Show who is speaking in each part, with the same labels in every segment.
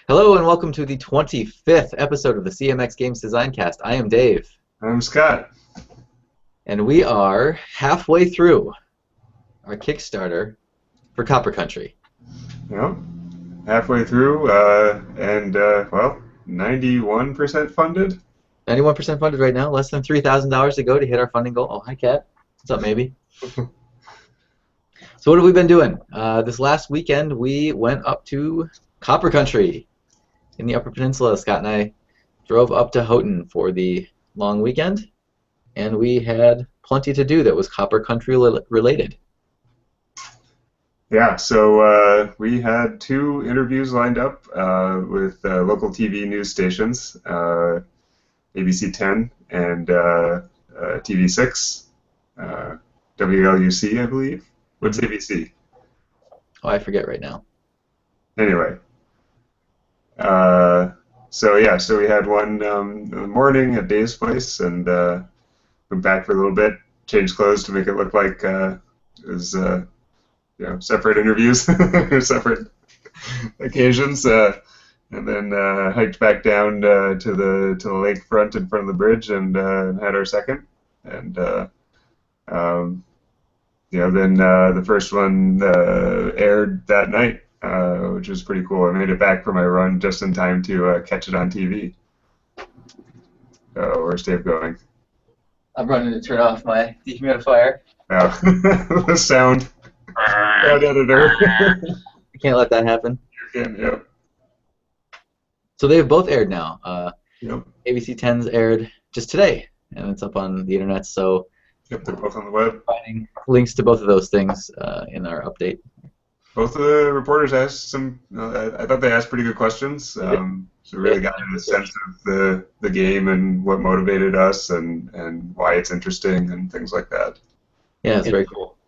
Speaker 1: Hello and welcome to the 25th episode of the CMX Games DesignCast. I am Dave.
Speaker 2: I'm Scott.
Speaker 1: And we are halfway through our Kickstarter for Copper Country.
Speaker 2: Yep. Halfway through, well, 91% funded.
Speaker 1: 91% funded right now, less than $3,000 to go to hit our funding goal. Oh, hi, Kat. What's up, maybe? So what have we been doing? This last weekend, we went up to Copper Country in the Upper Peninsula. Scott and I drove up to Houghton for the long weekend, and we had plenty to do that was Copper Country related.
Speaker 2: Yeah, so we had two interviews lined up with local TV news stations, ABC 10 and TV 6, WLUC, I believe. What's ABC?
Speaker 1: Oh, I forget right now.
Speaker 2: Anyway. So we had one in the morning at Dave's place, and went back for a little bit, changed clothes to make it look like it was separate interviews or separate occasions, and then hiked back down to the lakefront in front of the bridge and had our second, and then the first one aired that night. Which was pretty cool. I made it back for my run just in time to catch it on TV. Where's Dave going?
Speaker 1: I'm running to turn off my dehumidifier.
Speaker 2: Oh, the sound editor.
Speaker 1: I can't let that happen.
Speaker 2: You can, yep.
Speaker 1: So they've both aired now.
Speaker 2: Yep.
Speaker 1: ABC 10's aired just today, and it's up on the internet, so
Speaker 2: Yep, they're both on the web.
Speaker 1: finding links to both of those things in our update.
Speaker 2: Both of the reporters asked some. I thought they asked pretty good questions. So really got a sense of the game and what motivated us and why it's interesting and things like that.
Speaker 1: Yeah, it's very cool.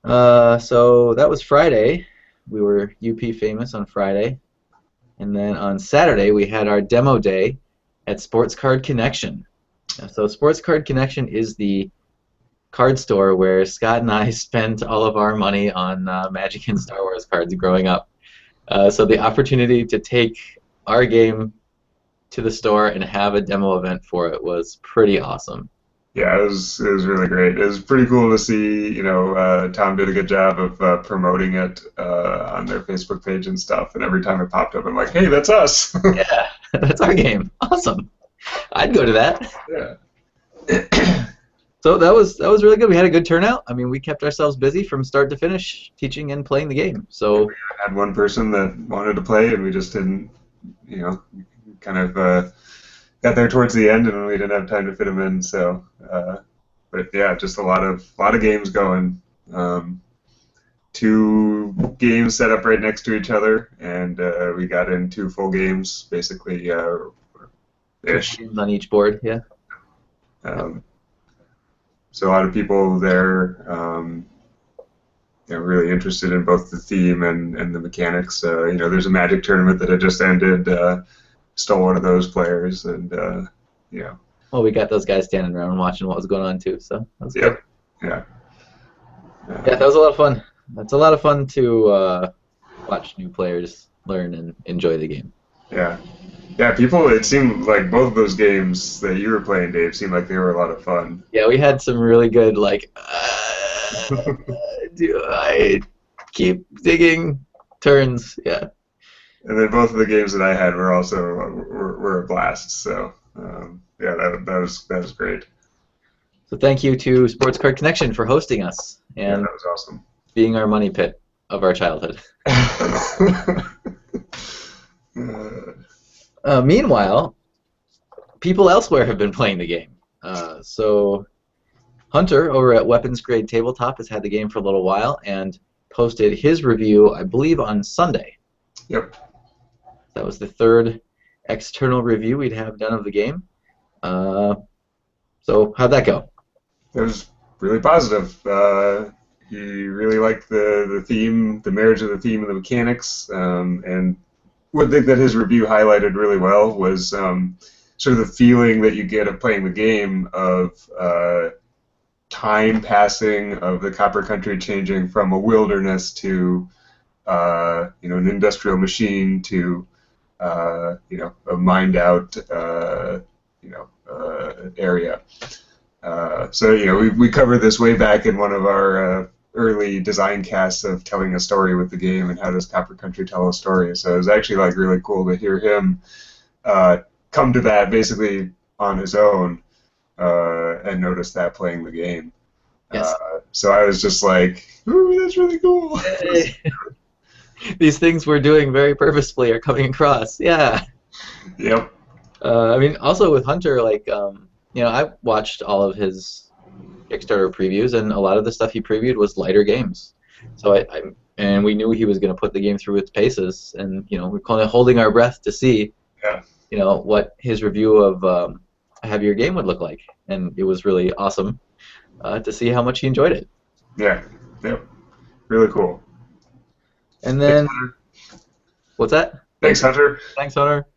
Speaker 1: So that was Friday. We were UP famous on Friday, and then on Saturday we had our demo day at Sports Card Connection. So Sports Card Connection is the card store where Scott and I spent all of our money on Magic and Star Wars cards growing up. So the opportunity to take our game to the store and have a demo event for it was pretty awesome.
Speaker 2: Yeah, it was really great. It was pretty cool to see. Tom did a good job of promoting it on their Facebook page and stuff. And every time it popped up, I'm like, hey, that's us.
Speaker 1: Yeah, that's our game. Awesome. I'd go to that.
Speaker 2: Yeah.
Speaker 1: So that was really good. We had a good turnout. I mean, we kept ourselves busy from start to finish, teaching and playing the game. So
Speaker 2: we had one person that wanted to play, and we just didn't, kind of got there towards the end, and we didn't have time to fit them in. So, but yeah, just a lot of games going. Two games set up right next to each other, and we got in two full games, basically. Ish.
Speaker 1: Games on each board, yeah.
Speaker 2: So a lot of people there, really interested in both the theme and the mechanics. There's a Magic tournament that had just ended. Stole one of those players, and
Speaker 1: Well, we got those guys standing around watching what was going on too, so that was good.
Speaker 2: Yeah.
Speaker 1: Yeah, that was a lot of fun. It's a lot of fun to watch new players learn and enjoy the game.
Speaker 2: Yeah. Yeah, it seemed like both of those games that you were playing, Dave, seemed like they were a lot of fun.
Speaker 1: Yeah, we had some really good, do I keep digging turns? Yeah.
Speaker 2: And then both of the games that I had were also were a blast. So that was great.
Speaker 1: So thank you to Sports Card Connection for hosting us and
Speaker 2: that was awesome.
Speaker 1: Being our money pit of our childhood. Meanwhile, people elsewhere have been playing the game. So Hunter over at Weapons Grade Tabletop has had the game for a little while and posted his review, I believe, on Sunday.
Speaker 2: Yep.
Speaker 1: That was the third external review we'd have done of the game. So how'd that go?
Speaker 2: It was really positive. He really liked the theme, the marriage of the theme and the mechanics, and one thing that his review highlighted really well was sort of the feeling that you get of playing the game of time passing, of the Copper Country changing from a wilderness to an industrial machine to a mined out area. So we covered this way back in one of our early design casts of telling a story with the game and how does Copper Country tell a story. So it was actually like really cool to hear him come to that basically on his own and notice that playing the game.
Speaker 1: Yes.
Speaker 2: So I was just like, ooh, that's really cool.
Speaker 1: Hey. These things we're doing very purposefully are coming across. Yeah.
Speaker 2: Yep.
Speaker 1: I mean, also with Hunter, like, I watched all of his Kickstarter previews, and a lot of the stuff he previewed was lighter games. So and we knew he was going to put the game through its paces, and we're kind of holding our breath to see, what his review of a heavier game would look like, and it was really awesome to see how much he enjoyed it.
Speaker 2: Yeah. Yep. Really cool.
Speaker 1: And then, what's that?
Speaker 2: Thanks, Hunter.
Speaker 1: Thanks, Hunter.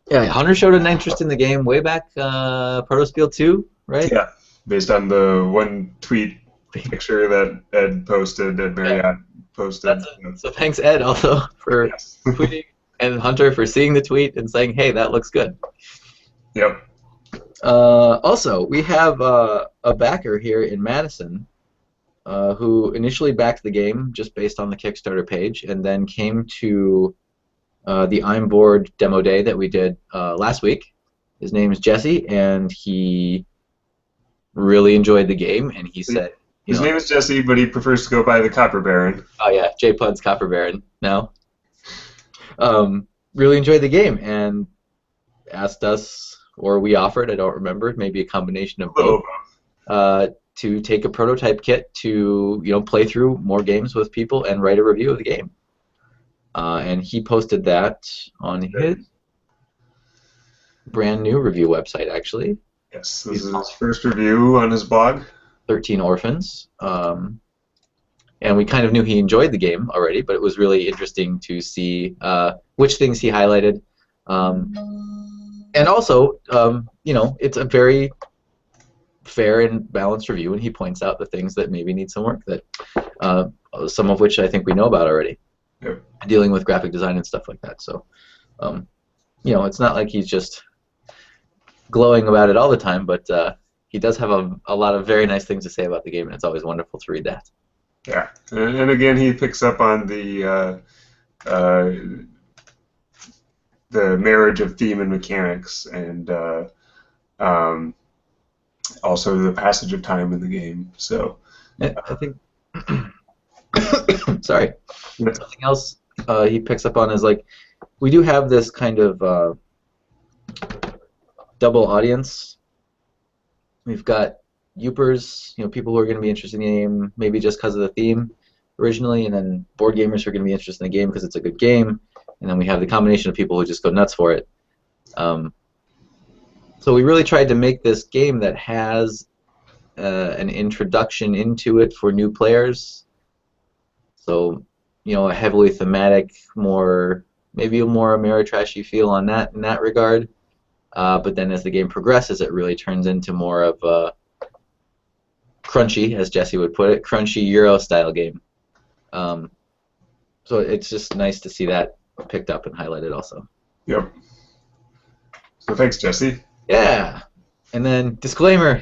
Speaker 1: Yeah, Hunter showed an interest in the game way back, Protospiel 2, right?
Speaker 2: Yeah, based on the one tweet picture that Ed posted, Ed Marriott posted.
Speaker 1: So thanks, Ed, also, for tweeting, and Hunter for seeing the tweet and saying, hey, that looks good.
Speaker 2: Yep.
Speaker 1: Also, we have a backer here in Madison who initially backed the game just based on the Kickstarter page, and then came to the I'm Bored demo day that we did last week. His name is Jesse, and he really enjoyed the game, and he said...
Speaker 2: His name is Jesse, but he prefers to go by the Copper Baron.
Speaker 1: Oh yeah, J Pud's Copper Baron now. Really enjoyed the game, and asked us, or we offered, I don't remember, maybe a combination of both, to take a prototype kit to play through more games with people and write a review of the game. And he posted that on his brand new review website, actually.
Speaker 2: Yes, this is his first review on his blog.
Speaker 1: 13 Orphans. And we kind of knew he enjoyed the game already, but it was really interesting to see which things he highlighted. And also, it's a very fair and balanced review, and he points out the things that maybe need some work, that some of which I think we know about already.
Speaker 2: Yep.
Speaker 1: Dealing with graphic design and stuff like that. So, it's not like he's just glowing about it all the time, but he does have a lot of very nice things to say about the game, and it's always wonderful to read that.
Speaker 2: Yeah, and again, he picks up on the marriage of theme and mechanics, and also the passage of time in the game. So,
Speaker 1: I think. Sorry. Something else he picks up on is, like, we do have this kind of double audience. We've got Youpers, people who are going to be interested in the game maybe just because of the theme originally, and then board gamers who are going to be interested in the game because it's a good game, and then we have the combination of people who just go nuts for it. So we really tried to make this game that has an introduction into it for new players. So, a heavily thematic, maybe a more Ameritrashy feel on that in that regard. But then as the game progresses, it really turns into more of a crunchy, as Jesse would put it, crunchy Euro-style game. So it's just nice to see that picked up and highlighted also.
Speaker 2: Yep. So thanks, Jesse.
Speaker 1: Yeah. And then disclaimer,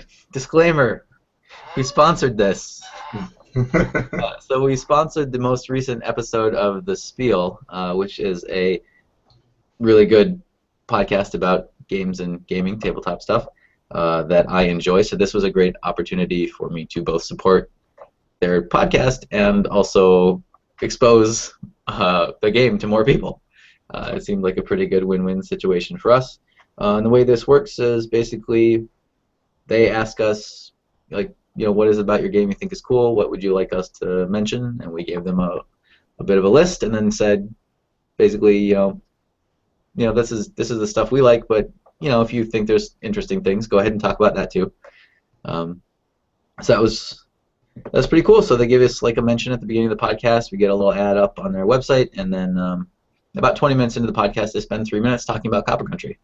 Speaker 1: we sponsored this. So we sponsored the most recent episode of The Spiel, which is a really good podcast about games and gaming, tabletop stuff, that I enjoy. So this was a great opportunity for me to both support their podcast and also expose the game to more people. It seemed like a pretty good win-win situation for us. And the way this works is basically they ask us, like, what is it about your game you think is cool? What would you like us to mention? And we gave them a bit of a list, and then said, basically, this is the stuff we like, but if you think there's interesting things, go ahead and talk about that too. So that's pretty cool. So they give us like a mention at the beginning of the podcast. We get a little ad up on their website, and then about 20 minutes into the podcast, they spend 3 minutes talking about Copper Country.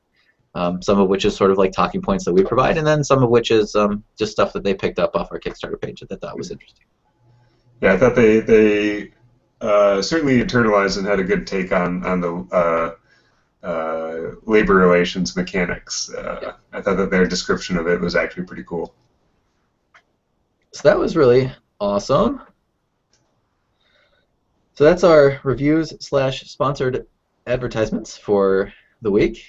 Speaker 1: Some of which is sort of like talking points that we provide, and then some of which is just stuff that they picked up off our Kickstarter page that they thought was interesting.
Speaker 2: Yeah, I thought they Certainly internalized and had a good take on the labor relations mechanics. I thought that their description of it was actually pretty cool.
Speaker 1: So that was really awesome. So that's our reviews / sponsored advertisements for the week.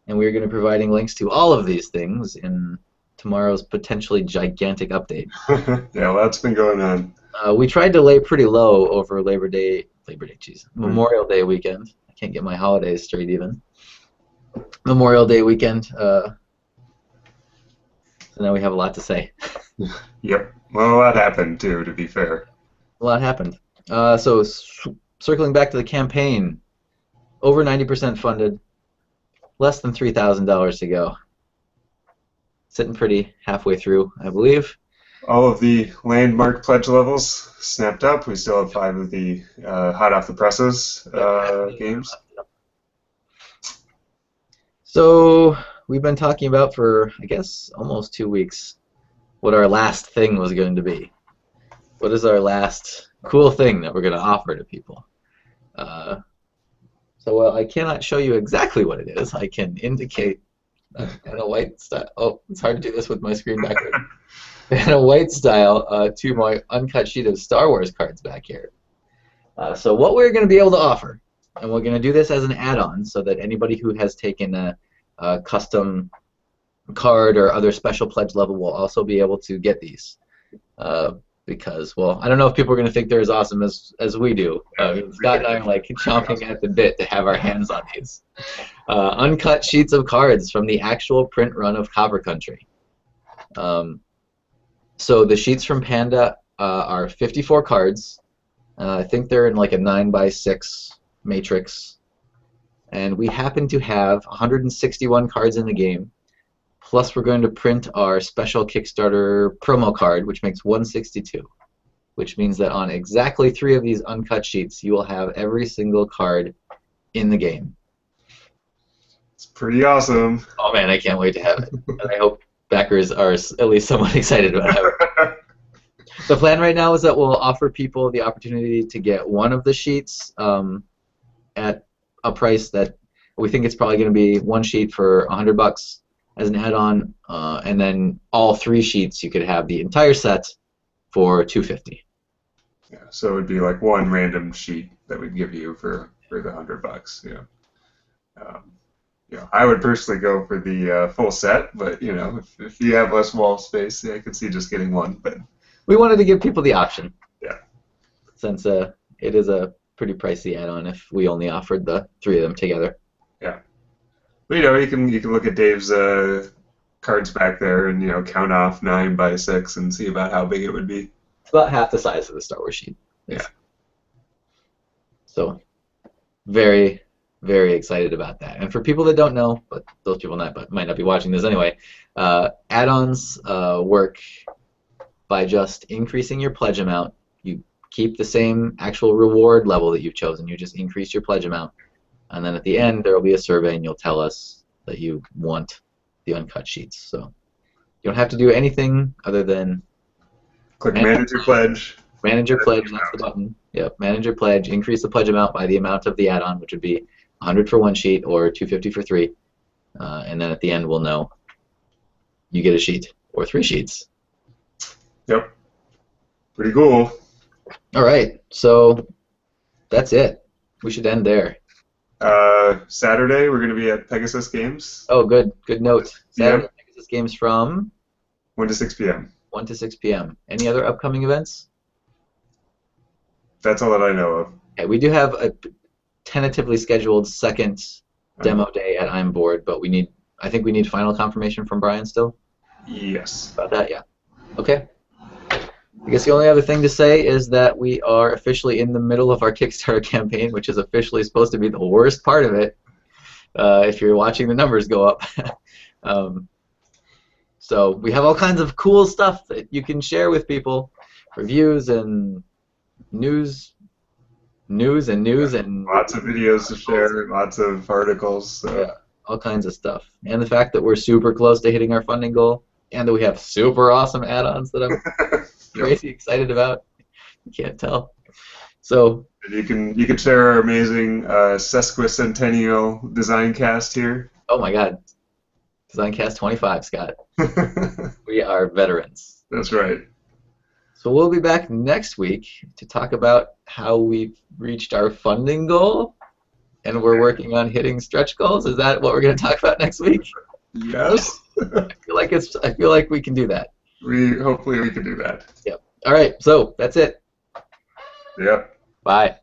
Speaker 1: And we're going to be providing links to all of these things in tomorrow's potentially gigantic update.
Speaker 2: Yeah, lots been going on.
Speaker 1: We tried to lay pretty low over Memorial Day weekend. I can't get my holidays straight even. Memorial Day weekend. So now we have a lot to say.
Speaker 2: Yep. Well, a lot happened too, to be fair.
Speaker 1: A lot happened. So circling back to the campaign, over 90% funded, less than $3,000 to go. Sitting pretty halfway through, I believe.
Speaker 2: All of the landmark pledge levels snapped up. We still have 5 of the hot off the presses games.
Speaker 1: So we've been talking about for, I guess, almost 2 weeks what our last thing was going to be. What is our last cool thing that we're going to offer to people? Well, I cannot show you exactly what it is. I can indicate in a white style. Oh, it's hard to do this with my screen back here. In a white style to my uncut sheet of Star Wars cards back here. So what we're going to be able to offer, and we're going to do this as an add-on so that anybody who has taken a custom card or other special pledge level will also be able to get these. Because, well, I don't know if people are going to think they're as awesome as we do. Scott and I are like chomping at the bit to have our hands on these. Uncut sheets of cards from the actual print run of Copper Country. So the sheets from Panda are 54 cards. I think they're in like a 9x6 matrix. And we happen to have 161 cards in the game. Plus, we're going to print our special Kickstarter promo card, which makes 162, which means that on exactly 3 of these uncut sheets, you will have every single card in the game.
Speaker 2: It's pretty awesome.
Speaker 1: Oh man, I can't wait to have it. And I hope backers are at least somewhat excited about it. The plan right now is that we'll offer people the opportunity to get one of the sheets at a price that we think it's probably going to be one sheet for $100 as an add-on, and then all 3 sheets you could have the entire set for $250.
Speaker 2: Yeah, so it would be like one random sheet that we'd give you for the $100. I would personally go for the full set, but if you have less wall space, I could see just getting one. But
Speaker 1: we wanted to give people the option.
Speaker 2: Yeah.
Speaker 1: Since it is a pretty pricey add-on if we only offered the 3 of them together.
Speaker 2: Yeah. But, you can look at Dave's cards back there and
Speaker 1: count
Speaker 2: off 9x6 and see about how big it would be.
Speaker 1: It's about half the size of the Star Wars sheet.
Speaker 2: Yeah.
Speaker 1: So, very, very excited about that. And for people that don't know, but those people might not be watching this anyway, add-ons work by just increasing your pledge amount. You keep the same actual reward level that you've chosen. You just increase your pledge amount. And then at the end, there will be a survey, and you'll tell us that you want the uncut sheets. So you don't have to do anything other than
Speaker 2: click Manage Your Pledge.
Speaker 1: Manage Your Pledge, that's the button. Yep, Manage Your Pledge. Increase the pledge amount by the amount of the add-on, which would be 100 for 1 sheet or 250 for 3. And then at the end, we'll know you get a sheet or 3 sheets.
Speaker 2: Yep. Pretty cool.
Speaker 1: All right, so that's it. We should end there.
Speaker 2: Saturday, we're going to be at Pegasus Games.
Speaker 1: Oh, good note. Saturday, Pegasus Games from
Speaker 2: 1 to 6 p.m.
Speaker 1: 1 to 6 p.m. Any other upcoming events?
Speaker 2: That's all that I know of.
Speaker 1: Okay, we do have a tentatively scheduled second demo day at I'm Bored, but I think we need final confirmation from Brian still?
Speaker 2: Yes.
Speaker 1: About that, yeah. Okay. I guess the only other thing to say is that we are officially in the middle of our Kickstarter campaign, which is officially supposed to be the worst part of it, if you're watching the numbers go up. So we have all kinds of cool stuff that you can share with people, reviews and news and
Speaker 2: lots of videos to share, lots of articles. So.
Speaker 1: Yeah, all kinds of stuff. And the fact that we're super close to hitting our funding goal, and that we have super awesome add-ons that I'm crazy excited about. You can't tell. So,
Speaker 2: And you can share our amazing sesquicentennial DesignCast here.
Speaker 1: oh my God, DesignCast 25, Scott. We are veterans.
Speaker 2: That's right.
Speaker 1: So we'll be back next week to talk about how we've reached our funding goal, and we're working on hitting stretch goals. Is that what we're going to talk about next week?
Speaker 2: Yes.
Speaker 1: I feel like we can do that.
Speaker 2: Hopefully we can do that.
Speaker 1: Yep. All right. So that's it.
Speaker 2: Yep.
Speaker 1: Bye.